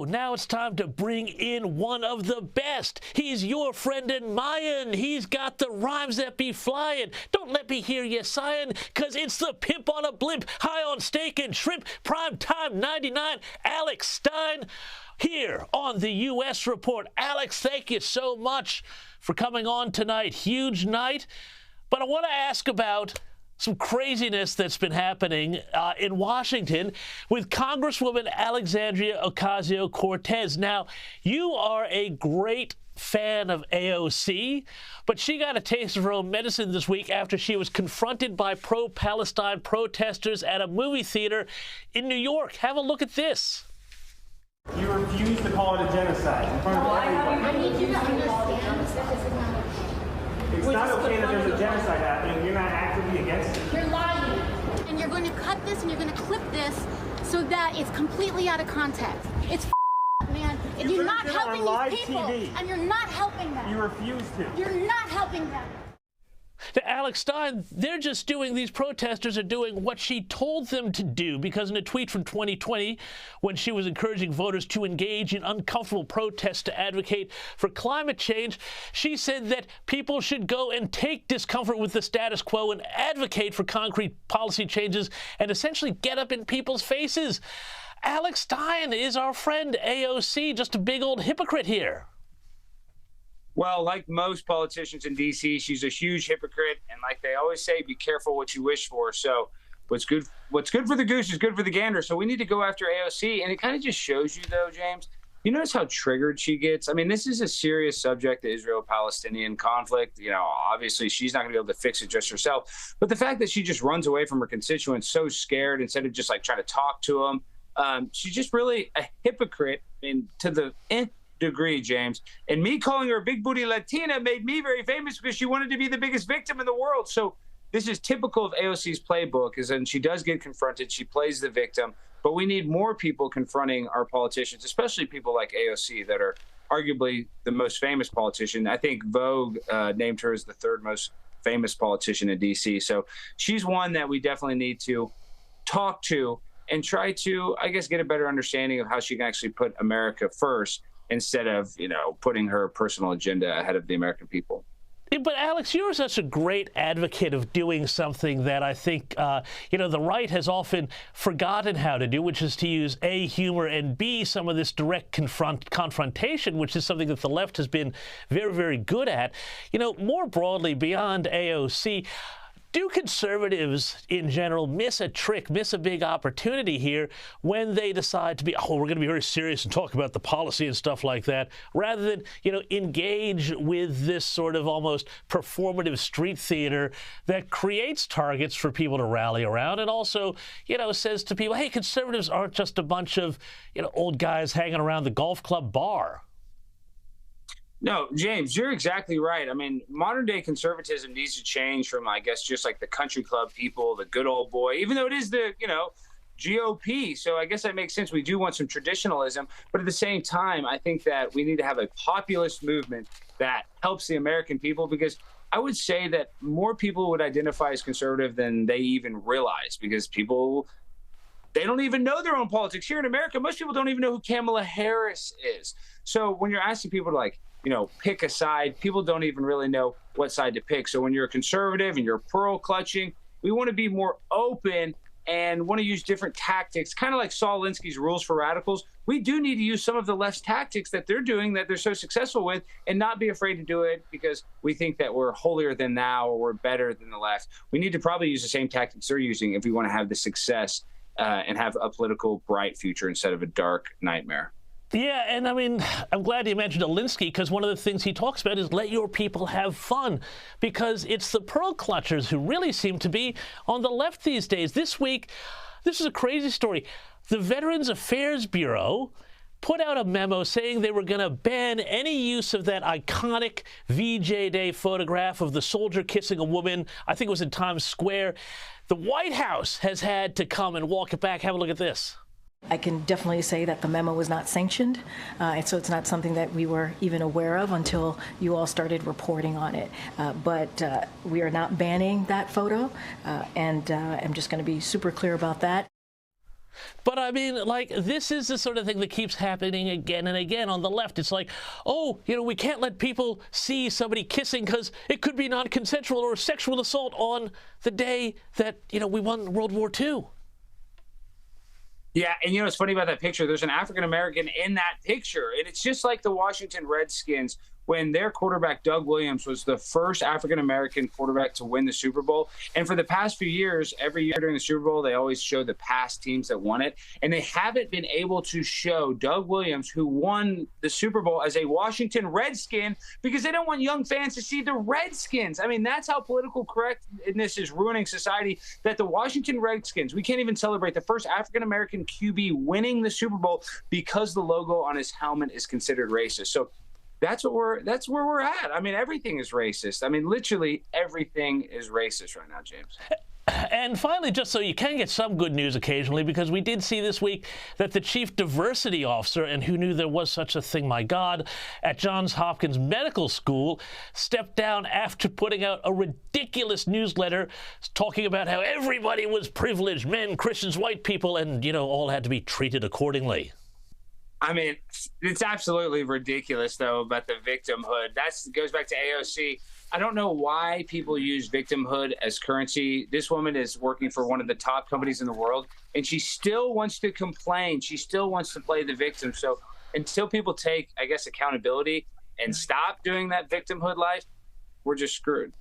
Now it's time to bring in one of the best. He's your friend and mine. He's got the rhymes that be flying. Don't let me hear you sighing, cause it's the pimp on a blimp, high on steak and shrimp, prime time 99, Alex Stein, here on the U.S. Report. Alex, thank you so much for coming on tonight. Huge night. But I want to ask about some craziness that's been happening in Washington with Congresswoman Alexandria Ocasio-Cortez. Now, you are a great fan of AOC, but she got a taste of her own medicine this week after she was confronted by pro-Palestine protesters at a movie theater in New York. Have a look at this. You refuse to call it a genocide in front of everybody. I need you to understand that this is not okay. It's not okay that there's a genocide happening. You're not actively against it. You're lying. And you're going to cut this and you're going to clip this so that it's completely out of context. It's man. And you're not helping these people. TV. And you're not helping them. You refuse to. You're not helping them. To Alex Stein, they're just doing, these protesters are doing what she told them to do, because in a tweet from 2020, when she was encouraging voters to engage in uncomfortable protests to advocate for climate change, she said that people should go and take discomfort with the status quo and advocate for concrete policy changes and essentially get up in people's faces. Alex Stein is our friend AOC, just a big old hypocrite here. Well, like most politicians in D.C., she's a huge hypocrite. And like they always say, be careful what you wish for. So what's good for the goose is good for the gander. So we need to go after AOC. And it kind of just shows you, though, James, you notice how triggered she gets? I mean, this is a serious subject, the Israel-Palestinian conflict. You know, obviously, she's not going to be able to fix it just herself. But the fact that she just runs away from her constituents so scared instead of just, like, trying to talk to them, she's just really a hypocrite to the nth degree, James. And me calling her a big booty Latina made me very famous because she wanted to be the biggest victim in the world. So this is typical of AOC's playbook, is when she does get confronted, she plays the victim. But we need more people confronting our politicians, especially people like AOC that are arguably the most famous politician. I think Vogue named her as the third most famous politician in D.C. So she's one that we definitely need to talk to and try to, I guess, get a better understanding of how she can actually put America first, instead of, you know, putting her personal agenda ahead of the American people. But, Alex, you're such a great advocate of doing something that I think, you know, the right has often forgotten how to do, which is to use A, humor, and B, some of this direct confrontation, which is something that the left has been very, very good at. You know, more broadly, beyond AOC, do conservatives in general miss a trick, miss a big opportunity here when they decide to be, oh, we're going to be very serious and talk about the policy and stuff like that, rather than, you know, engage with this sort of almost performative street theater that creates targets for people to rally around and also, you know, says to people, hey, conservatives aren't just a bunch of, you know, old guys hanging around the golf club bar. No, James, you're exactly right. I mean, modern day conservatism needs to change from, I guess, just like the country club people, the good old boy, even though it is the, you know, GOP. So I guess that makes sense. We do want some traditionalism. But at the same time, I think that we need to have a populist movement that helps the American people, because I would say that more people would identify as conservative than they even realize, because people, they don't even know their own politics. Here in America, most people don't even know who Kamala Harris is. So when you're asking people to, like, you know, pick a side, people don't even really know what side to pick. So when you're a conservative and you're pearl clutching, we want to be more open and want to use different tactics, kind of like Saul Alinsky's rules for radicals. We do need to use some of the left's tactics that they're doing, that they're so successful with, and not be afraid to do it because we think that we're holier than thou or we're better than the left. We need to probably use the same tactics they're using if we want to have the success and have a political bright future instead of a dark nightmare. Yeah, and I mean, I'm glad you mentioned Alinsky, because one of the things he talks about is let your people have fun, because it's the pearl clutchers who really seem to be on the left these days. This week, this is a crazy story. The Veterans Affairs Bureau put out a memo saying they were going to ban any use of that iconic VJ Day photograph of the soldier kissing a woman. I think it was in Times Square. The White House has had to come and walk it back. Have a look at this. I can definitely say that the memo was not sanctioned, and so it's not something that we were even aware of until you all started reporting on it. But we are not banning that photo, and I'm just going to be super clear about that. But I mean, like, this is the sort of thing that keeps happening again and again on the left. It's like, oh, we can't let people see somebody kissing because it could be non-consensual or sexual assault on the day that, we won World War II. Yeah, and what's funny about that picture, there's an African-American in that picture, and it's just like the Washington Redskins when their quarterback, Doug Williams, was the first African-American quarterback to win the Super Bowl. And for the past few years, every year during the Super Bowl, they always show the past teams that won it, and they haven't been able to show Doug Williams, who won the Super Bowl, as a Washington Redskin because they don't want young fans to see the Redskins. I mean, that's how political correctness is ruining society, that the Washington Redskins, we can't even celebrate the first African-American QB winning the Super Bowl because the logo on his helmet is considered racist. So that's where we're at. I mean, everything is racist. I mean, literally everything is racist right now, James. And finally, just so you can get some good news occasionally, because we did see this week that the chief diversity officer, and who knew there was such a thing, my God, at Johns Hopkins Medical School, stepped down after putting out a ridiculous newsletter talking about how everybody was privileged, men, Christians, white people, and, all had to be treated accordingly. I mean, it's absolutely ridiculous, though, about the victimhood. That goes back to AOC. I don't know why people use victimhood as currency. This woman is working for one of the top companies in the world, and she still wants to complain. She still wants to play the victim. So until people take, I guess, accountability and stop doing that victimhood life, we're just screwed.